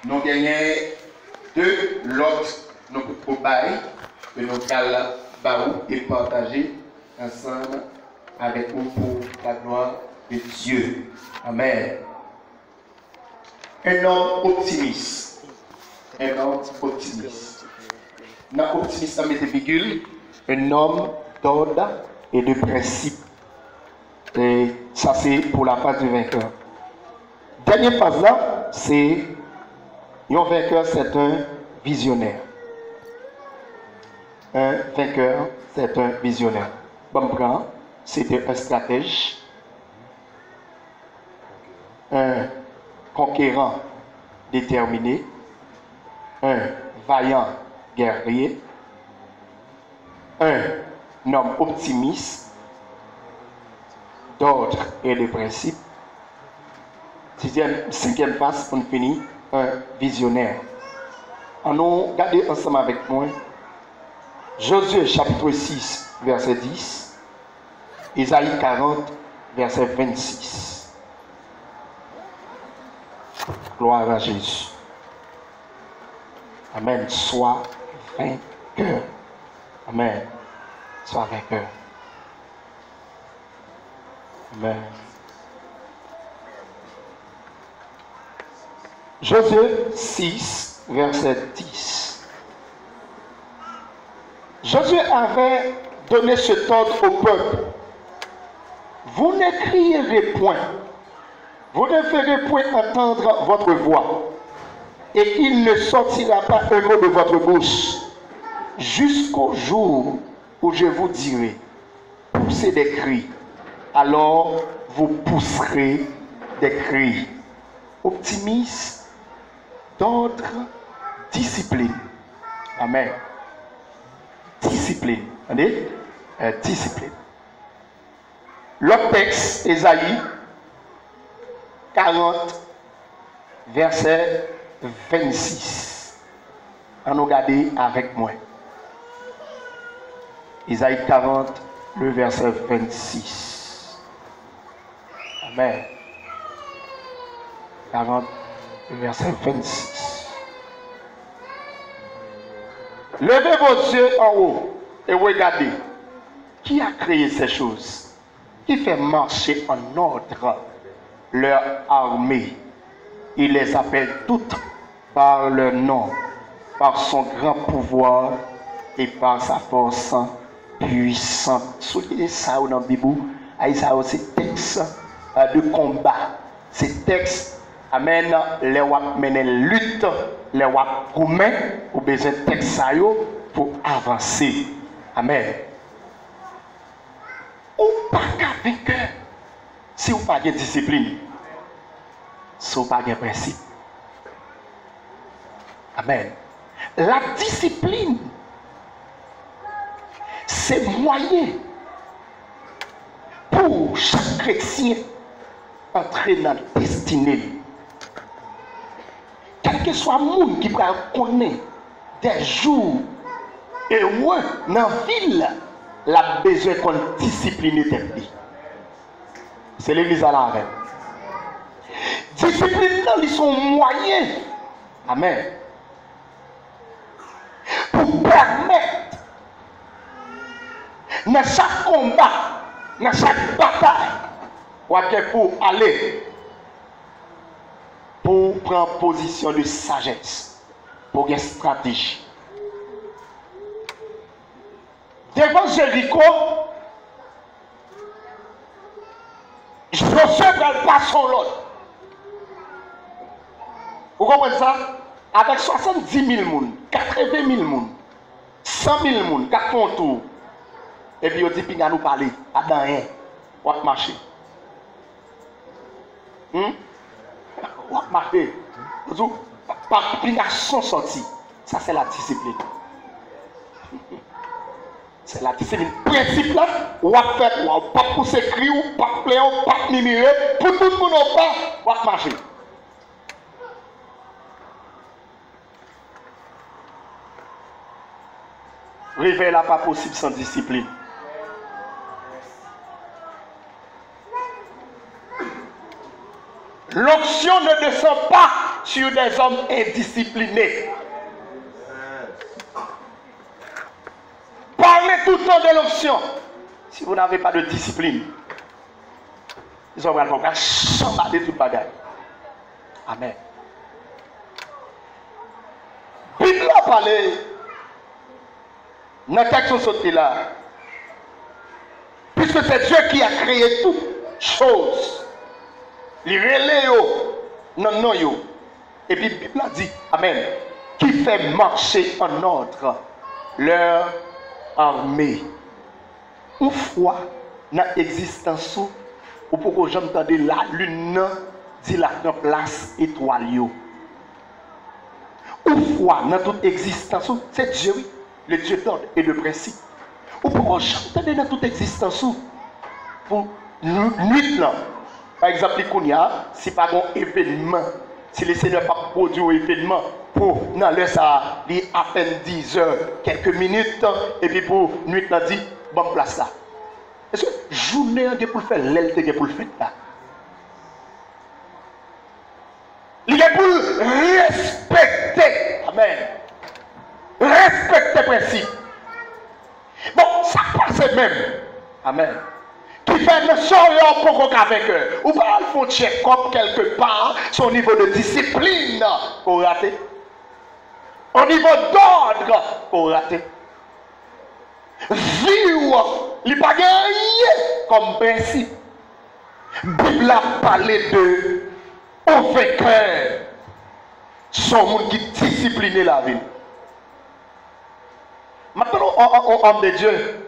nous gagnons deux l'autre nous cobayes que nous allons et partager ensemble avec vous pour la gloire de Dieu. Amen. Un homme optimiste. Un homme optimiste. Dans optimiste, ça met des virgules. Un homme d'ordre et de principe. Et ça, c'est pour la phase du vainqueur. Dernière phase là, c'est un vainqueur, c'est un visionnaire. Un vainqueur, c'est un visionnaire. Bambran, c'était un stratège, un conquérant déterminé, un vaillant guerrier, un homme optimiste, d'ordre et de principe. Cinquième phase, on finit, un visionnaire. Allons regarder ensemble avec moi Josué chapitre 6, verset 10, Isaïe 40, verset 26. Gloire à Jésus. Amen. Sois vainqueur. Amen. Sois vainqueur. Amen. Josué 6, verset 10. Josué avait donné cet ordre au peuple. Vous ne crierez point, vous ne ferez point entendre votre voix, et il ne sortira pas un mot de votre bouche, jusqu'au jour où je vous dirai, poussez des cris, alors vous pousserez des cris. Optimisme, d'ordre, discipline. Amen. Discipline. Attendez? Discipline. L'autre texte, Ésaïe 40, verset 26. On nous regarder avec moi. Ésaïe 40, le verset 26. Amen. 40, le verset 26. Levez vos yeux en haut et regardez. Qui a créé ces choses? Qui fait marcher en ordre leur armée? Il les appelle toutes par leur nom, par son grand pouvoir et par sa force puissante. Souvenez ça dans la Bible, c'est texte de combat. C'est texte, amen, les wap menen lutte, les wap roumains, ou besoin de texte pour avancer. Amen. Ou pas qu'à vainqueur si vous n'avez pas de discipline, si vous n'avez pas de principe. Amen. La discipline, c'est moyen pour chaque chrétien entrer dans la destinée. Quel que soit le monde qui va connaître des jours et ouais, dans la ville, la besoin qu'on discipline tes vies. C'est l'église à l'arrêt. Discipline, ils sont moyens. Amen. Pour permettre, dans chaque combat, dans chaque bataille, pour aller, pour prendre position de sagesse, pour une stratégie. Devant Jéricho, Josué va pas son lot. Vous comprenez ça? Avec 70 000 personnes, 80 000 personnes, 100 000 personnes, 4 contours. Et puis, il dit, puis, nous parler, pas dans rien. On va marcher. On va marcher. Par application sortie. Ça, c'est la discipline. C'est la discipline. Principe là, on va faire, on va pas pousser cri, on va pas pleurer, on va pas mimirer. Pour tout le monde, on va marcher. Réveil là pas possible sans discipline. L'onction ne descend pas sur des hommes indisciplinés. Parlez tout le temps de l'option. Si vous n'avez pas de discipline, ils ont vraiment chambader tout le bagage. Amen. Bible a parlé, dans le texte sauté là, puisque c'est Dieu qui a créé toutes choses, les relais, non, et puis la Bible a dit, Amen, qui fait marcher en ordre leur armée. Une fois dans l'existence, ou pour que j'entende la lune, dit la place étoile. Une fois dans toute existence, c'est Dieu, le Dieu d'ordre et de principe. Ou pour que j'entende dans toute existence, pour nuit là, par exemple, si pas un événement, si le Seigneur n'a pas produit un événement, pour dans l'heure ça, il à peine 10 heures, quelques minutes, et puis pour nuit là, dit, bonne place là. Est-ce que journée est pour le faire, l'aile est pour le faire là? Il est pour respecter. Amen. Respecter le principe. Bon, ça passe même. Amen. Qui fait ne sort pour qu'on avec eux. Ou pas il faut check-up quelque part son niveau de discipline pour rater. Au niveau d'ordre pour rater. Vivre, il n'y a pas gagné comme principe. La Bible a parlé de au vainqueur. Son monde qui discipline la vie. Maintenant, on homme de Dieu.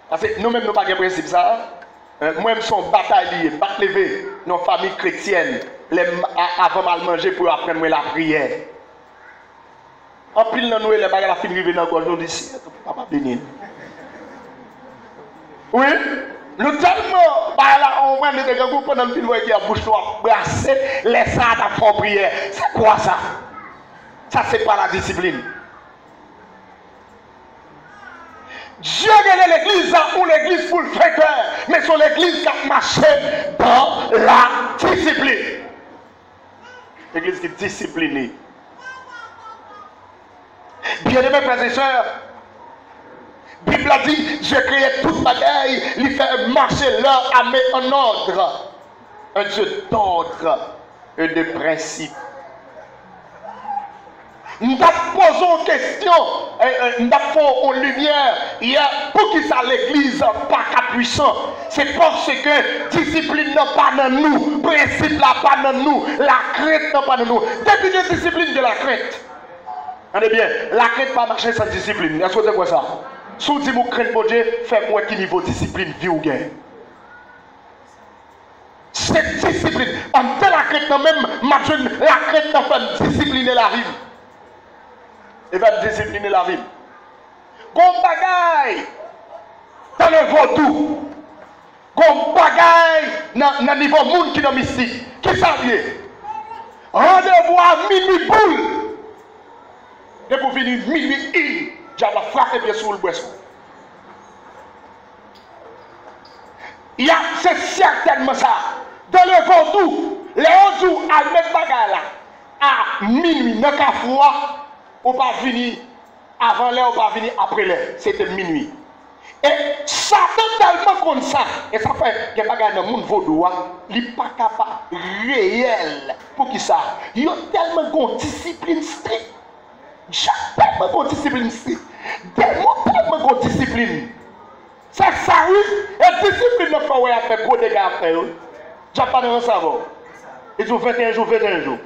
Parce que nous-mêmes, nous n'avons pas de principe ça. Moi-même, son bataille, battre levé, nos familles chrétiennes, avant mal manger pour apprendre la prière. En pile, nous, les bagages la fin de dans le gorge, nous disons, papa béni. Oui, nous tellement, on voit des gens pendant le film qui a bouche noire, brasser, les ça à fond prière. C'est quoi ça? Ça, c'est pas la discipline. Dieu gagne l'église ou l'église pour le vainqueur, mais c'est l'église qui a marché dans la discipline. L'église qui est disciplinée. Bien-aimés frères et sœurs, la Bible a dit, j'ai créé toute bagaille, il fait marcher leur armée en ordre. Un Dieu d'ordre et de principe. Nous posons une question, nous avons une lumière. Pour qui ça l'église pas puissant? C'est parce que discipline n'a pas dans nous, principe n'a pas dans nous, la crainte n'a pas dans nous. Depuis que discipline de la crainte. Regardez bien, la crainte pas marcher sans discipline. Est-ce que c'est quoi ça? Si vous dites que vous craignez pour Dieu, faites-moi qui niveau discipline vie ou gain. Cette discipline, en fait la crainte même, la crainte n'a pas discipliner la vie. Et va discipliner la vie. Comme bagaille dans le vaudou, comme bagaille dans le niveau monde qui est mystique. Qui ça vient? Rendez-vous à minuit boule. Et pour venir minuit il, j'ai la frappe bien sur le boisson. C'est certainement ça. Dans le vaudou, les autres à le même bagaille là, à minuit, dans le froid. On va venir avant l'heure, on va venir après l'heure. C'était minuit. Et ça fait tellement comme ça. Et ça fait que les bagages dans le monde vaudou, il n'est pas capable réel. Pour qui ça? Il y a tellement de discipline stricte. Tellement de discipline stricte. Tellement de discipline. C'est ça, oui. Et discipline ne fait pas faire gros dégâts à faire. Je n'ai pas de savoir. Ils ont 21 jours, 21 jours.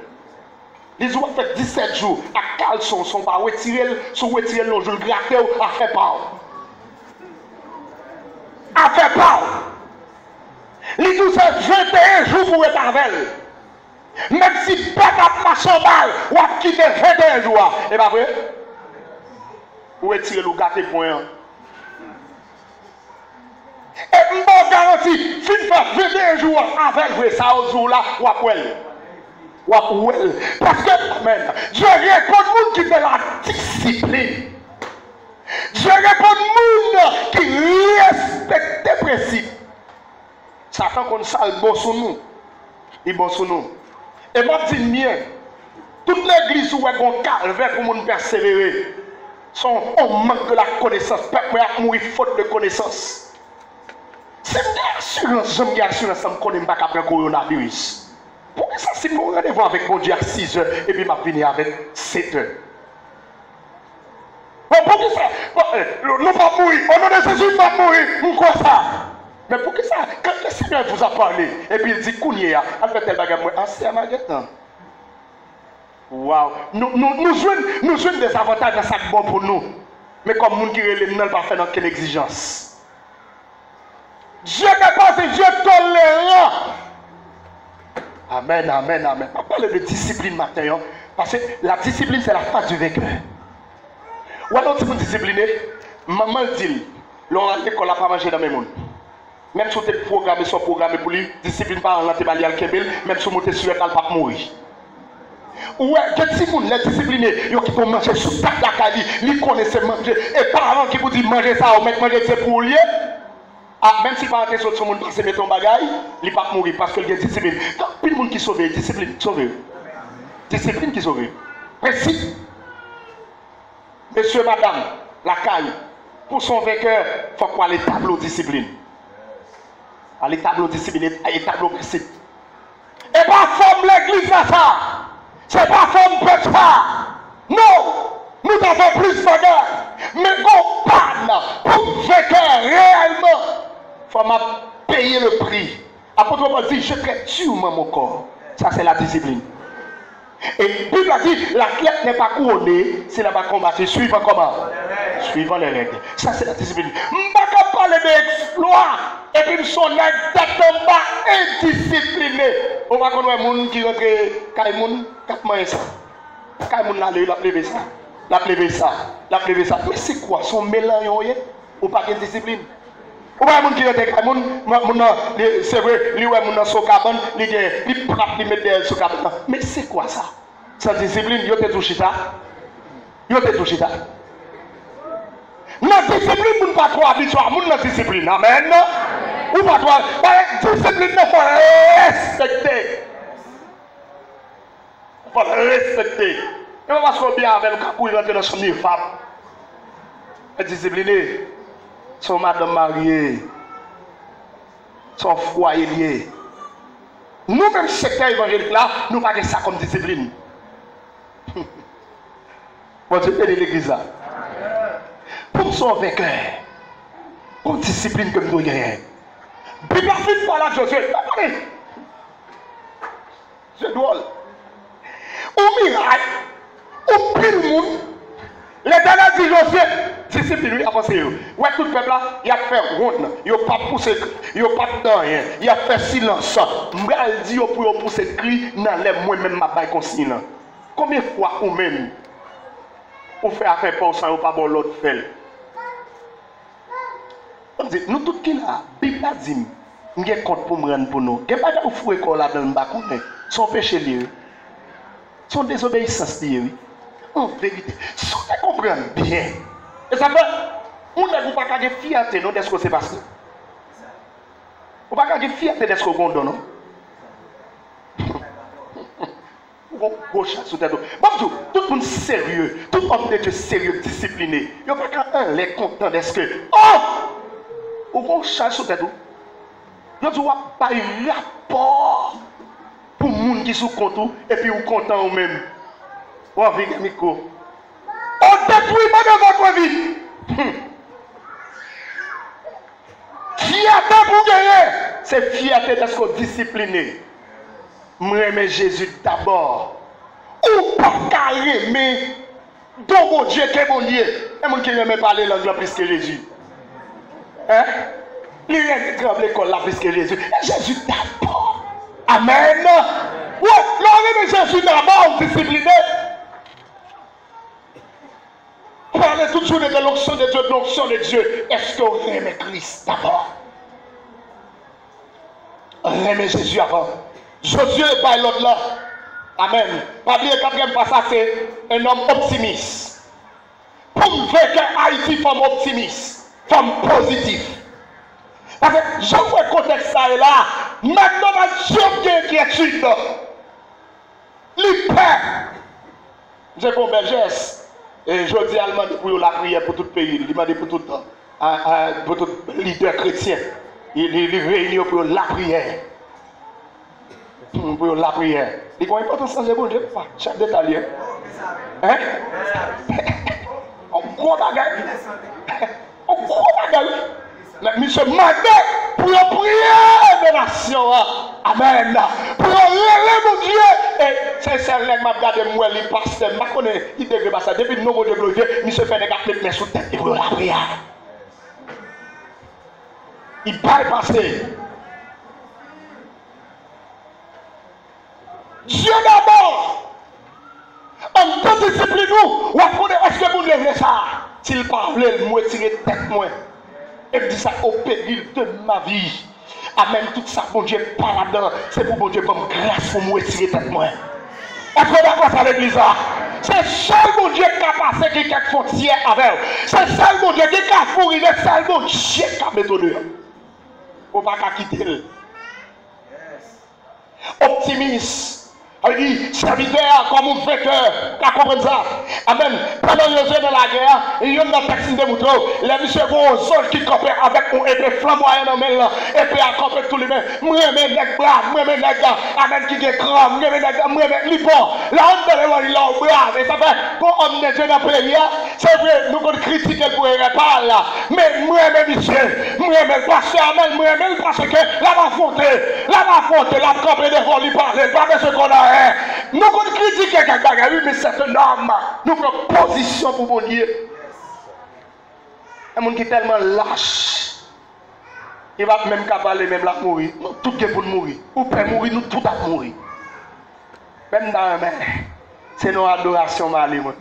Les ont fait 17 jours à caleçon, sont pas retirés, sont retirés le jour gratté à faire part. À faire part. Les ont fait 21 jours pour être avec. Même si pas de marche en balle, ou à quitter 21 jours. Et pas vrai? Ou retirer le gâté point. Et je garantis, si vous faites 21 jours avec ça au jour là, ou après. Parce que, amen, Dieu répond au monde qui fait la discipline. Dieu répond au monde qui respecte les principes. Satan comme ça, il bosse sur nous. Il bosse sur nous. Et moi, je dis bien, Toute l'église où est un calvaire pour nous persévérer. On manque de la connaissance. Peuple a mouru faute de connaissance. C'est une assurance. J'aime bien assurance. Ça me connaît pas après le coronavirus. Pourquoi ça, c'est mon rendez-vous avec mon Dieu à 6 heures et puis je venir avec 7 heures? Pourquoi ça? Nous pas mourir. Au nom de Jésus, pas mourir. Pourquoi ça? Mais pourquoi ça? Quand le Seigneur vous a parlé, et puis il dit, Kounia, elle fait tel bagage, moi, c'est à ma guette. Waouh! Nous jouons des avantages dans ça bon pour nous. Mais comme nous qui relèvent, nous ne pas faire aucune exigence. Dieu n'est pas un Dieu tolérant. Amen, amen, amen. On parle de discipline maintenant. Parce que la discipline, c'est la face du vainqueur. Ou alors, si vous disciplinez, maman dit, l'on a l'école n'a pas mangé dans mes mondes. Même si vous êtes programmé, soit programmé pour lui, discipline par l'anté bali al kebel, même si vous montez sur le tal, pas mourir. Ouais, si vous les disciplinez, ils qui manger sous table la cali, ils connaissent manger, et parents qui vous disent manger ça, ou mettre manger c'est pour lui. Ah, même si par exemple, tout le monde passe mettre ton bagaille, il ne va pas mourir parce qu'il y a discipline. Quand plus le monde qui sauve, discipline qui sauve. Discipline qui sauve. Principe. Monsieur, madame, la caille, pour son vainqueur, il faut quoi les tableaux discipline. Les tableaux discipline, les tableaux principe. Et pas forme l'église là ça. C'est pas forme peuple ça. Non. Nous avons plus de valeur. Mais qu'on panne pour vainqueur réellement. Il faut payer le prix. Apôtre Paul dit, je crée durement mon corps. Ça, c'est la discipline. Et la Bible a dit, la clé n'est pas couronnée, c'est là-bas combattre. Suivant comment? Suivant les règles. Ça, c'est la discipline. Je ne vais pas parler d'exploit. Et puis, son tête en bas indiscipliné. On va connaître un monde qui rentre, Kaimoun, 4 mois et ça. Kaimoun l'a levé ça. La levé ça. La levé ça. Mais c'est quoi? Son mélange, ou pas de discipline? Ou pas moun qui était c'est vrai, lui ouais moun so cabane, il frappe, il met des so cabane. Mais c'est quoi ça? Sa discipline, yo te touché ça. Yo te touché ça. La discipline moun pas trop habitué, moun la discipline. Amen. Ou pas trop, discipline il faut respecter. Il faut respecter. Et on va se bien avec le capou, il rentre dans son femme. Discipliné. Son madame mariée, son foyer lié. Nous-mêmes, secteur évangélique là, nous n'avons pas ça comme discipline. Bon Dieu, aidez l'église là. Pour son vainqueur, pour discipline que nous gagnons. Puis la fille par là, Josué, c'est drôle. Au miracle, au pire du monde, l'Éternel dit Josué, discipline lui avancé. Ouais, tout le peuple là, il a fait ronde, il n'a pas poussé, il n'a pas dedans rien, il a fait silence. Il dit pour pousser cri, n'enlève moi-même ma baille consigne. Combien de fois ou même, ou fait affaire pour ça, ou pas bon l'autre fait. On dit, nous tous qui là, Bible a dit, nous avons compte pour me rendre pour nous. Il n'y a pas de fou école là dans le bas, son péché lié, son désobéissance lié. En vérité, si on comprend bien, et ça fait, on ne peut pas de fierté, non, de ce que c'est passé. On ne peut pas de fierté de ce qu'on donne, non? Gauche sous tête. Bon, tout le monde sérieux, tout le monde est sérieux, discipliné. Il n'y a pas qu'un les content de ce que. Oh! Ou qu'on chasse sous tête. Il n'y a pas de rapport pour les gens qui sont contents et puis ou contents eux-mêmes. On va vivre micro. On détruit de votre vie. Fierté pour gagner. C'est fierté d'être discipliné. Moi, aimer Jésus d'abord. Ou pas aimer donc mon Dieu qui est mon Dieu. Et mon qui aime parler l'anglais plus que Jésus. Hein? Il aime trembler l'école là plus que Jésus. Et Jésus d'abord. Amen. Ouais, l'homme de Jésus d'abord discipliné. Parlez toujours de l'onction de Dieu, de l'onction de Dieu. Est-ce que vous aimez Christ d'abord? Aimez Jésus avant. Josué est par l'autre là. Amen. Pas oublier quatrième passage, c'est un homme optimiste. Pour me faire que Haïti forme optimiste, forme positive. Parce que je vois le contexte ça est là. Maintenant, Dieu qui est inquiétude. Il perd. J'ai fait un bel geste. Et je dis à demander pour la prière pour tout le pays. Il demande pour tout leader chrétien. Il réunit pour la prière. Pour la prière. Il est important de changer bon Dieu. Chaque détail. Hein? On gros bagage. On gros bagage. Mais monsieur mandé pour prier des nations. Amen. Pour relever mon Dieu. Et c'est celle-là qui m'a regardé moi, les pasteurs. Je connais, il devrait pas ça. Depuis le nom de Dieu, monsieur fait des gars mettre mes sous tête et pour la prière. Il bypasse. Dieu d'abord. En tant que discipline, nous, est-ce que vous levez ça? S'il parle, il me tirer tête moi. Et me dit ça au péril de ma vie. Amen. Tout ça, bon Dieu, pas là-dedans. C'est pour bon Dieu, comme grâce pour me tirer tête moi. Est-ce que vous d'accord à l'église là? C'est seul mon Dieu qui a passé qui a quelque frontière avec. C'est seul mon Dieu qui a fourri. C'est seul mon Dieu qui a méthode. On ne va pas quitter. Optimiste. Il dit, serviteur comme un vainqueur. Tu comprends ça? Amen. Pendant que vous êtes dans la guerre, il y a un texte de moutons. Les messieurs vont aux autres qui campent avec une épée flamboyante dans main. Épée à camper tous les mains. Moi-même, les bras, moi-même, les gars. Amen, qui est grand. Moi-même, les gars, moi-même, les bons. Là, on peut les voir, bras. Et ça fait, pour on est dans le pays, c'est vrai, nous pouvons critiquer pour les repas là. Mais moi-même, monsieur, moi-même, pasteur, amen, moi-même, parce que là, va affronter, la camper devant lui parler, pas de ce qu'on a. Nous pouvons critiquer quelqu'un, mais c'est un homme. Nous prenons position pour mon Dieu. Un monde qui est tellement lâche. Il va même parler, même là mourir. Nous tout est pour mourir. Ou peut mourir, nous tout à mourir. Même dans la main, c'est nos adorations malines.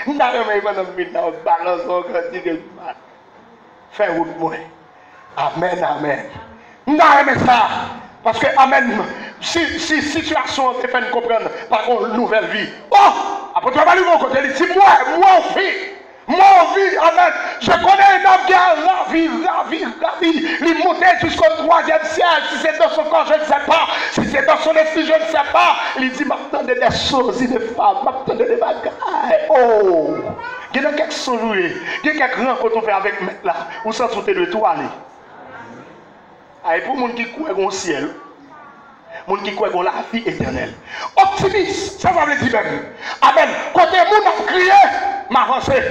Nous n'avons pas de balance encore. Fais route moi. Amen, amen. Nous n'avons ça. Parce que, amen, si situation te fait comprendre par une nouvelle vie, oh, après tu vas aller au côté, si moi, amen, je connais un homme qui a la vie, il monte jusqu'au 3e ciel, si c'est dans son corps, je ne sais pas, si c'est dans son esprit, je ne sais pas, il dit, m'attendez des choses, des femmes, m'attendez des bagailles, oh, il y a quelques sourires, il y a quelques rencontres qu'on fait avec mec là, où ça sauter de tout aller. Et pour les gens qui croient au ciel, les gens qui croient dans la vie éternelle. Optimiste, ça va me dire même. Amen. Côté moun a crié, m'avancer.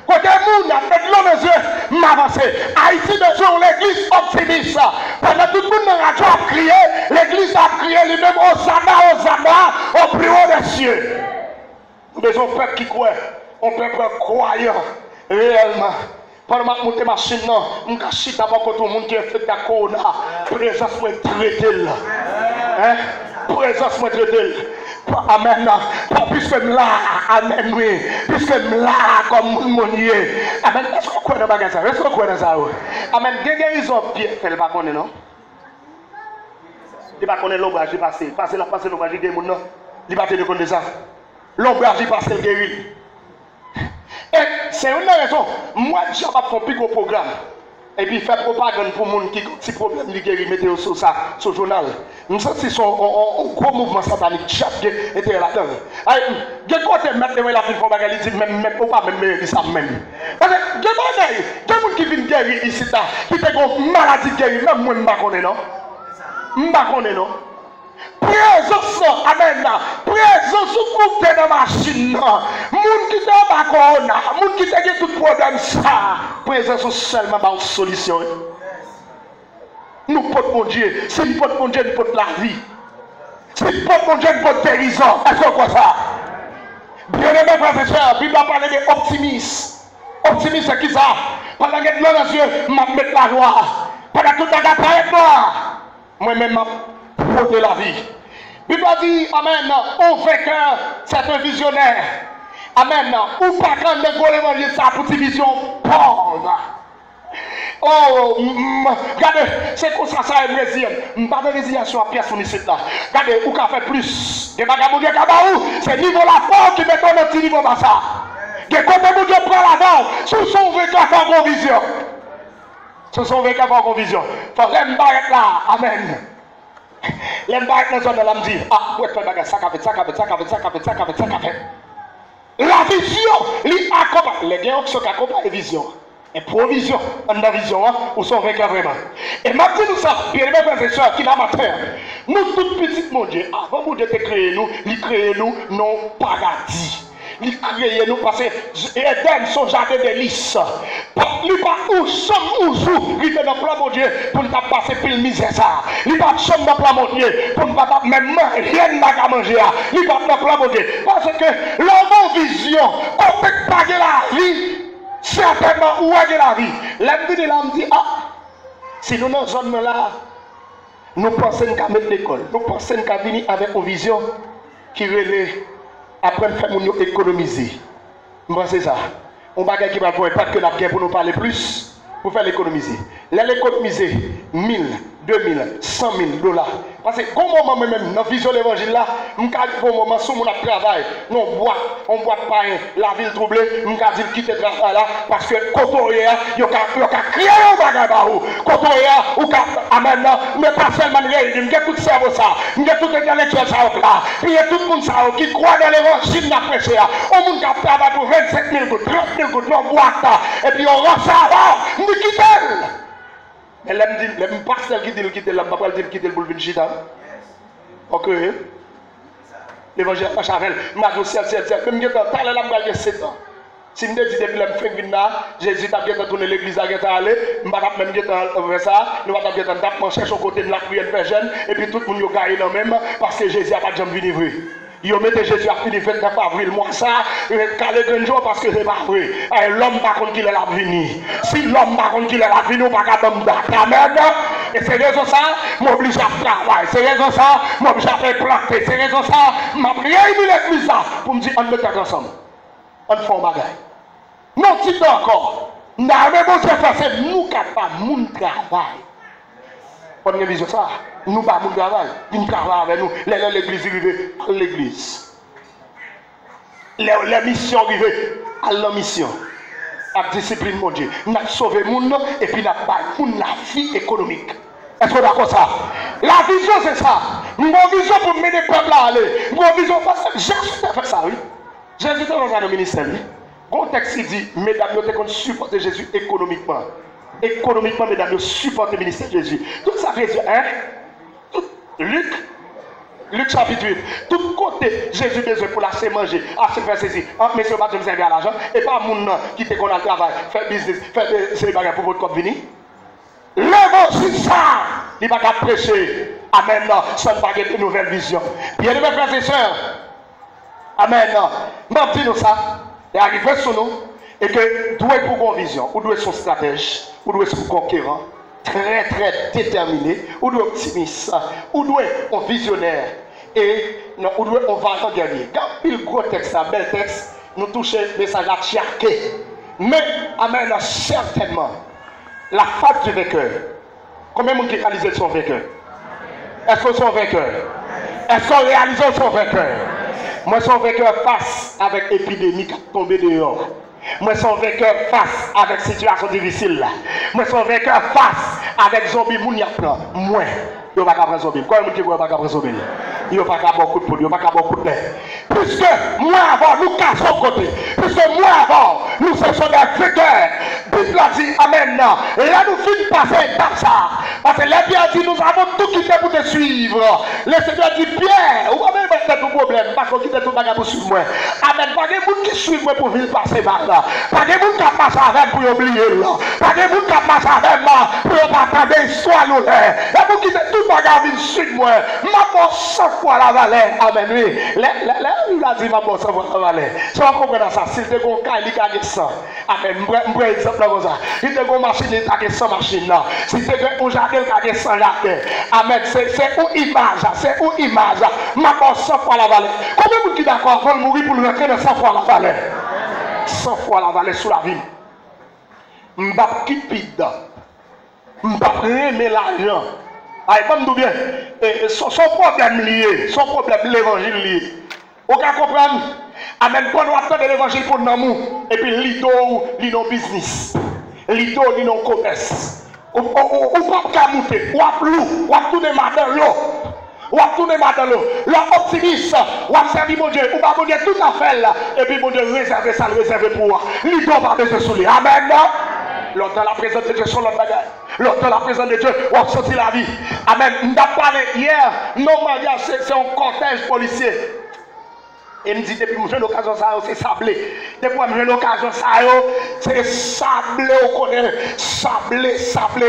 Côté moun a fait de l'eau dans les yeux, m'avancer. Haïti de jour, l'église optimiste. Pendant tout le monde dans la radio a crié, l'église a crié lui-même Hosanna, au plus haut des cieux. Nous avons un peuple qui croit, un peuple croyant réellement. Pendant que je monte machine, je me cache d'abord quand tout le monde qui est fait d'accord. Présence moi traité là. Présence moi traité. Amen. Puisque je là, amen, oui. Puisque je là comme mon Dieu. Amen. Est-ce qu'on croit dans le magasin? Est-ce qu'on croit dans ça? Amen. Ils ont bien fait le bacon, non? Il va connaître l'ombrage, il passe. Passer l'ombrage, il guérit, non? Il va te connaître ça. L'ombrage, il passe, il guérit. Et c'est une raison. Moi, je vais faire un plus gros programme. Et puis faire propagande pour les gens qui ont des problèmes de guérir, mettez sur ça, sur le journal. Nous sentons que c'est un gros mouvement satanique. Chaque était là-dedans. Il y a quoi de mettre la fille pour bagarre, il dit même pas même ça même. Parce que il y a des gens qui viennent guérir ici, qui ont une maladie guérir, même moi, je ne connais pas. Je ne connais pas. Présence, amen. Présence ou dans la machine. Moun qui t'a pas corona, moun qui t'a tout problème ça. Présence seulement une solution. Nous portons mon Dieu. Si nous portons mon Dieu, nous portons la vie. Si nous portons mon Dieu, nous portons guérison. Est-ce qu'on voit ça? Bien aimé frères et sœurs, Bible a parlé d'optimisme. Optimisme c'est qui ça? Pendant que l'on a les yeux, je vais mettre la joie. Pendant que tout le monde est noir, moi-même, je vais porter la vie. Bible a dit, amen, au vainqueur, c'est un visionnaire. Amen. Ou pas quand le volet manger ça pour une vision pauvre. Oh, regardez, c'est comme ça, ça est brésilien. Je ne vais pas de résiliation à pièce fournisseur là. Regardez, où qu'a fait plus. Des bagages de Kabaou, c'est niveau la force qui met dans notre niveau bas ça. Des côtés où Dieu prend la norme, sous son vainqueur en vision. Sous son vainqueur en vision. Il faut même barrer là. Amen. Les bagues dans la zone, me dit, ah, ouais, ça qu'a fait, ça qu'a fait, ça qu'a fait, ça qu'a fait, ça qu'a fait, ça qu'a fait. La vision, les accompagne, les gens qui accompagnent la vision. Et provision, en la vision, où sont vainqueurs vraiment. Et maintenant, nous ça, bien aimés frères et sœurs, qui l'amateurs, nous toutes petites, mon Dieu, avant mon Dieu de créer nous, il crée nous non paradis. Il crée nous parce que Eden, son jardin de lys. Il pas où sommes où il est dans le plan, mon Dieu, pour ne pas passer pile misère ça. Il pas sommes dans le plan, mon Dieu, pour ne pas même rien n'a manger. Il pas dans le plan, mon Dieu. Parce que l'homme vision, on peut pas la vie. Certainement, où est la vie? L'homme dit, ah, si nous dans cette zone là, nous pensons qu'à mettre l'école, nous pensons qu'à venir avec une vision qui relève après faire nous économiser. Moi, c'est ça. On va gagner qui va pas que la pierre pour nous parler plus, pour faire l'économiser. L'économiser 1000, 2000, 100 000 $. Parce que, comme moment même, dans la vision de l'évangile là, je dis au moment où on travail, on boit pas la ville troublée, je dis quitter le travail là, parce que quand on y a, il y a crié au bagage, quand on y a, ou amen, mais pas seulement il y a tout le cerveau ça, il y a tout l'intellectuel ça là, il y a tout le monde ça qui croit dans l'évangile n'a prêché, au monde qui travaille pour 25 000 gouttes, 30 000 gouttes, on boit ça, et puis on rend ça avant, on dit quitter. Et là, je me pasteur qui dit le quitter, je ne vais pas dire quitter le boulevard Chita. Ok. L'évangile pas Chavel, je vais ciel, même si je vais 7 ans. Si je dis depuis que je suis là, Jésus a bien tourné l'église à aller, je ne vais pas même faire ça, nous allons bien chercher au côté de la prière de jeune, et puis tout le monde a gagné même, parce que Jésus n'a pas jamais venu vrai. Ils ont mis Jésus à fini 29 avril, moi ça, calé grand jour parce que c'est pas vrai. L'homme par contre qu'il est la venue. Si l'homme par contre qu'il est la venue, on va pas me date. Amen. Et c'est raison ça, m'oblige à travailler. C'est raison ça, m'oblige à faire planter. C'est raison ça, m'a prié l'église ça pour me dire on met ensemble. On fait un bagage. Non, si encore. Nous avons besoin c'est nous qui pas mon travail. On a vision ça. Nous pas mon travail. Nous travaillons avec nous. L'église arrive à l'église. Les missions arrivent à la mission. La discipline, mon Dieu. Nous avons sauvé le monde et puis nous avons la vie économique. Est-ce que vous d'accord ça? La vision, c'est ça. Nous avons une vision pour mener le peuple à aller. Nous avons une vision parce que Jésus a fait ça, oui. Jésus est dans le ministère, oui. Le contexte dit, mesdames, nous avons supporté Jésus économiquement. Économiquement, mesdames, nous supportons le ministère de Jésus. Tout ça, Jésus, hein? Luc chapitre 8. Tout côté, Jésus besoin pour la se manger. Ah, c'est faire ceci. Monsieur, pas de servir à l'argent. Et pas mon qui te connaît le travail. Faire business. Faire des bagages pour votre compte venir. L'évangile, ça. Il va pas prêcher. Amen. Ça ne va pas une nouvelle vision. Bien aimés frères et sœurs. Amen. Nous disons ça. Et arriver sur nous. Et que doit être pour une vision. Ou doit être son stratège. Ou doit être son conquérant. Très très déterminé, ou doit optimiste, ou doit un visionnaire, et ou doit un vaillant guerrier. Quand il gros texte, un bel texte, nous touchons le message à Tchiarké. Mais, amen, certainement, la face du vainqueur. Combien de gens qui réalisent son vainqueur? Est-ce qu'ils sont vainqueurs? Est-ce qu'on réalise son vainqueur? Moi, son vainqueur face avec l'épidémie qui est tombée dehors. Moi, son vainqueur face avec situation difficile. Moi, son vainqueur face avec zombie mouniaplan. Moi, il n'y a pas qu'à zombie. Quoi, il n'y a pas qu'à zombie? Il n'y a pas qu'à beaucoup de poudre, il n'y a pas qu'à beaucoup de lait. Puisque moi avant, nous cassons côté. Puisque moi avant, nous sommes des vainqueurs. Bible a dit Amen. Et là, nous finissons passer par ça. Parce que les Pierre dit nous avons tout quitté pour te suivre. Le Seigneur dit Pierre, vous avez mettre tout problème. Parce qu'on quitte tout bagage pour suivre moi. Amen. Pas de monde qui suit moi pour venir passer par là. Pas de monde qui passe avec pour oublier là. Pas de monde qui passe avec moi pour pas attendre l'histoire nous là. Et pour quitter tout bagage venir suivre moi. Ma mort 100 fois la vallée. Amen. Oui. Il a dit ma mort 100 fois la vallée. Si on comprend ça, si c'est un cas, il y a 100. Amen. Un exemple comme ça. Si c'est une machine, il y a 100 machines là. Si c'est un jardin, il y a 100 jardins. Amen. C'est une image. C'est une image. Ma mort 100 fois la vallée. Combien de gens qui d'accord veulent mourir pour le rentrer dans 100 fois la vallée? 100 fois la vallée sous la ville. M'bap quitte dedans. M'bap aimer l'argent. Aïe, comme nous bien, son problème lié, son problème l'évangile lié. Vous comprenez? Amen, pour nous attendre l'évangile pour nous, et puis l'idole, l'idole business, l'idole, l'idole commerce. Ou pas qu'à monter, ou à plou, ou à tout démarrer l'eau. ou à tourner dans l'eau, l'optimiste, ou à servir mon Dieu, ou à mon Dieu tout à fait là, et puis mon Dieu réserver ça, le réserver pour moi. L'idole va besoin sous lui. Amen. Lors de la présence de Dieu sur l'autre bagaille. Lors de la présence de Dieu, on a sorti la vie. Amen. On a parlé hier, normalement, c'est un cortège policier. Et me dit, depuis que j'ai l'occasion, c'est sablé. Depuis que j'ai l'occasion, c'est sablé, on connaît. Sablé, sablé.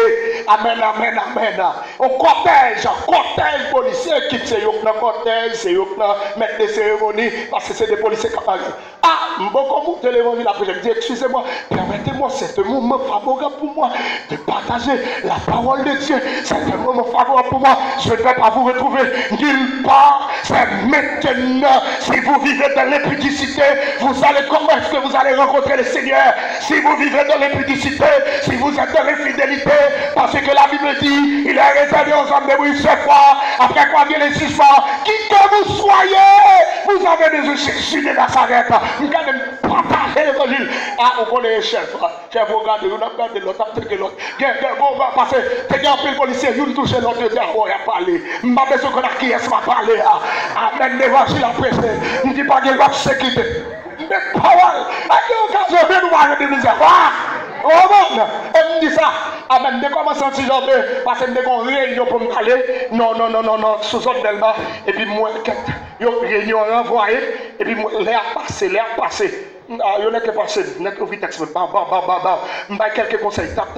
Amen, amen, amen. On cortège policier qui c'est eux dans cortège, c'est eux qui mettent des cérémonies, parce que c'est des policiers qui parlent. Ah, beaucoup de l'évangile après, je me dis, excusez-moi, permettez-moi, c'est un moment favorable pour moi de partager la parole de Dieu. C'est un moment favorable pour moi. Je ne vais pas vous retrouver nulle part. C'est maintenant. Si vous vivez dans l'impudicité, vous allez, comment est-ce que vous allez rencontrer le Seigneur? Si vous vivez dans l'impudicité, si vous êtes dans l'infidélité, parce que la Bible dit, il est réservé aux hommes de bruit ce fois, après quoi vient le jugement. Qui que vous soyez, vous avez des Jésus de Nazareth. Vous allez partager l'évangile. Ah, on connaît les chefs. Chef, vous regardez, on a regardé l'autre, après l'autre. Parce que, t'es un peu le policier, vous touchez l'autre, vous avez parlé. Je n'ai pas besoin qu'on a qui est-ce va parler. Amen, l'évangile a prêché. Je ne dis pas qu'il va se quitter. Mais parole, à quelle occasion nous allons dire misère? Oh bon, elle me dit ça. Amen, je commence à dire parce que je vais une réunion pour me parler. Non, sous zone d'Elba. Et puis moi, une réunion envoyée. Et puis l'air passé. Ah, il y a qui passé, il y a qui vitesse, quelques conseils, tap,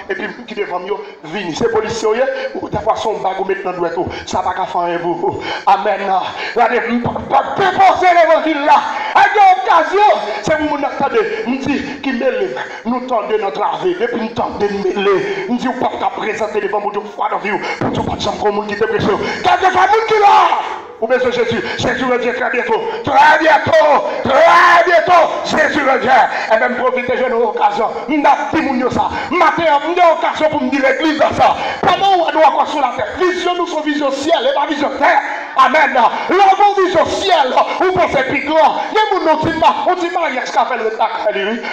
et puis qui devant moi, vini, c'est policier, ou de façon, on mettre dans le doigt, ça va pas faire vous. Amen. Déposer l'évangile là, à l'occasion, c'est vous m'entendez, nous dit qui mêle, nous tendez notre vie, depuis nous tendez de mêler, nous dit ou pas présenter devant mon Dieu, foi dans vie, pour tout pas de gens comme qui te prêche. Quelques familles qui là, ou bien Jésus revient très bientôt, Jésus revient, et même profiter de l'occasion. Nous avons dit ça. Matin, nous avons occasion pour me dire l'église dans ça. Pendant nous encore sur la terre, vision nous son vision ciel et pas vision terre. Amen. L'homme vision ciel, ou pensez plus grand. On dit mariage qu'a fait le tac,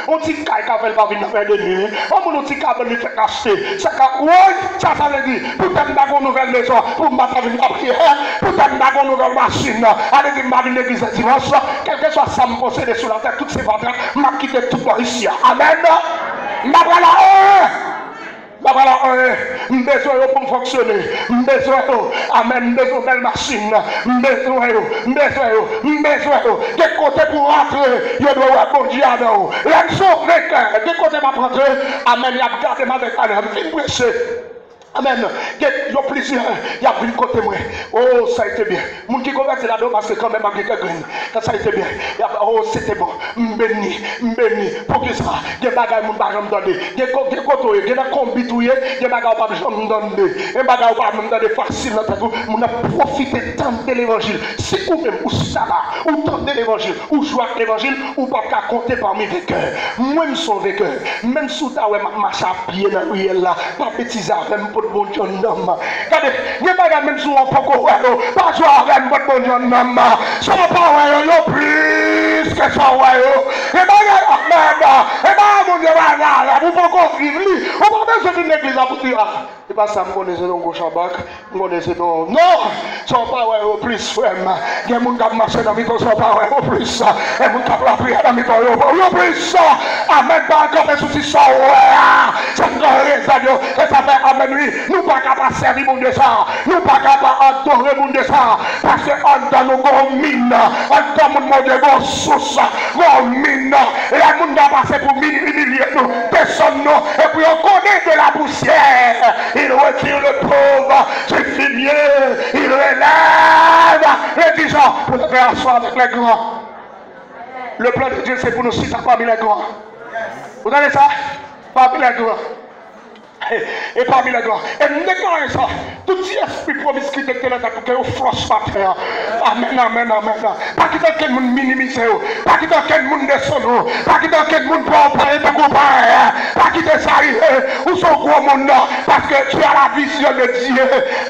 on dit qu'il a fait le pavillon de nuit, on dit qu'il a fait le fait cacher. Ça veut dire, pour t'aimer d'avoir une nouvelle maison, pour m'attendre une prière, pour t'aimer d'avoir une nouvelle machine, allez dire, ma vie l'église dimanche, quel que soit ça me possède sur la terre, toutes ces vendeurs, m'a quitté tout ici. Amen. Ma voilà, besoin pour me fonctionner, besoin, amen, besoin de belle machine, besoin, des côtés pour rentrer, il doit avoir bon Dieu à nous. L'action, des côtés pour rentrer, amen, il y a gardé ma bête à l'heure, il prêcher. Amen. Il y a plusieurs. Il y a plus de côté moi. Oh, ça a été bien. Mon qui convertit là-dedans parce que quand même avec quelqu'un. Ça a été bien. Oh, c'était bon. M'béni. Pour que ça. Il y a des bagages mon pas me donner. Il y a des côtés, il y a des combis touyer, il y a des bagages pas me donner. Il y a des bagages pas me donner facile dans tout. On a profité tant de l'évangile. Si ou même ou ça là, ou tant de l'évangile, ou jouer avec l'évangile, ou pas qu'à compter parmi les vainqueurs. Moi je suis vainqueur. Même sous ta ouais marche à pied dans le là, pas petit même pour bon Dieu homme. Regardez, ne pas même si on peut pas jouer avec bon Dieu homme. Ça va pas ouais plus que ça ouais. Et mon Dieu là, vous pouvez vivre lui. On va même se une église pour dire et pas ça me connaissez donc au Shabbat, me connaissez non. Non, ça va pas ouais plus frère. Il y a mon qui marche dans mes temps, ça va pas ouais plus. Et mon qui la prière dans mes temps, plus. Amen, pas encore des soucis ça ouais. Ça me raison et ça fait amen oui. Nous pas capables de servir mon Dieu ça. Nous pas capables d'adorer mon Dieu ça. Parce que dans nos grands mines, dans mon Dieu, grands sources, grands mines, et le monde a passé pour humilier nous, personne nous, et puis on connaît de la poussière. Il retire le pauvre, c'est fini, il relève les gens pour le faire asseoir avec les grands. Le plan de Dieu, c'est pour nous citer parmi les grands. Vous avez ça? Parmi les grands. Et parmi les grands. Et déclarez ça. Tout esprit promiscuité que là, pour que vous froisse par terre. Amen. Pas qu'il y ait quelqu'un qui minimise. Pas qu'il y ait quelqu'un qui descend. Pas qu'il y ait quelqu'un qui prend pas pas qu'il y ait ça arrive. Où sont gros monde? Parce que tu as la vision de Dieu.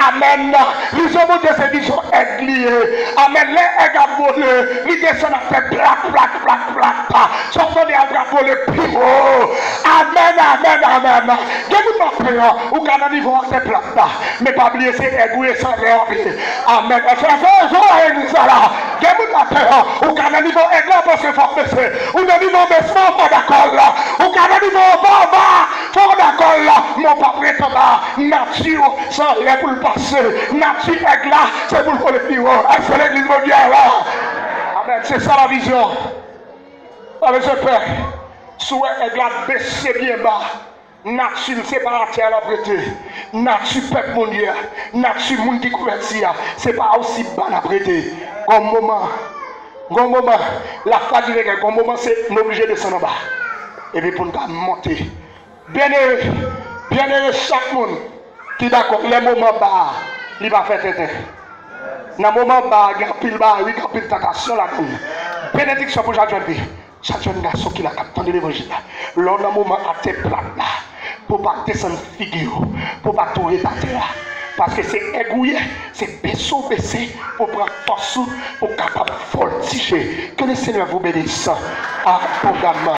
Amen. Vision de Dieu, c'est vision aiglier. Amen. Les aigles à voler. Ils descendent à faire plaque, plaque, plaque, plaque. Sortant des aigles à voler plus haut. Amen, amen, amen. Qu'est-ce que vous faites? Ou quand on y va, c'est plaque. Mais pas oublier, c'est aiguille sans l'air. Amen. Je vais ça là. Qu'est-ce que vous faites? Ou quand on y va, aigle à passer fort baisser. Ou quand on y va, baissement, pas d'accord là. Ou quand on y va, bas, fort d'accord là. Mon papa est en bas. Nature, sans l'air pour le passer. Nature, aigle là, c'est pour le faire le plus haut. C'est l'église mondiale là. Amen. C'est ça la vision. Avec ce père, souhait aigle à baisser bien bas. Nature, c'est pas la terre la prêter. Nature, peuple mondial. Nature, monde qui convertit. C'est pas aussi bas la prêter. Comme moment, la foi du regard, comme moment, c'est obligé de descendre en bas. Et puis pour nous monter. Bien aimé chaque monde qui est d'accord, les moments bas, il va faire tête. Dans le moment bas, il y a pile bas, il y a pile tentation là-dedans. Bénédiction pour chaque jeune fille. Chaque jeune garçon qui a capté l'évangile. Lors d'un moment à tes plats là, pour ne pas descendre figure, pour ne pas tout répartir là. Parce que c'est égouillé, c'est baissé pour prendre force, pour capable voltiger. Que le Seigneur vous bénisse. Ah, programme.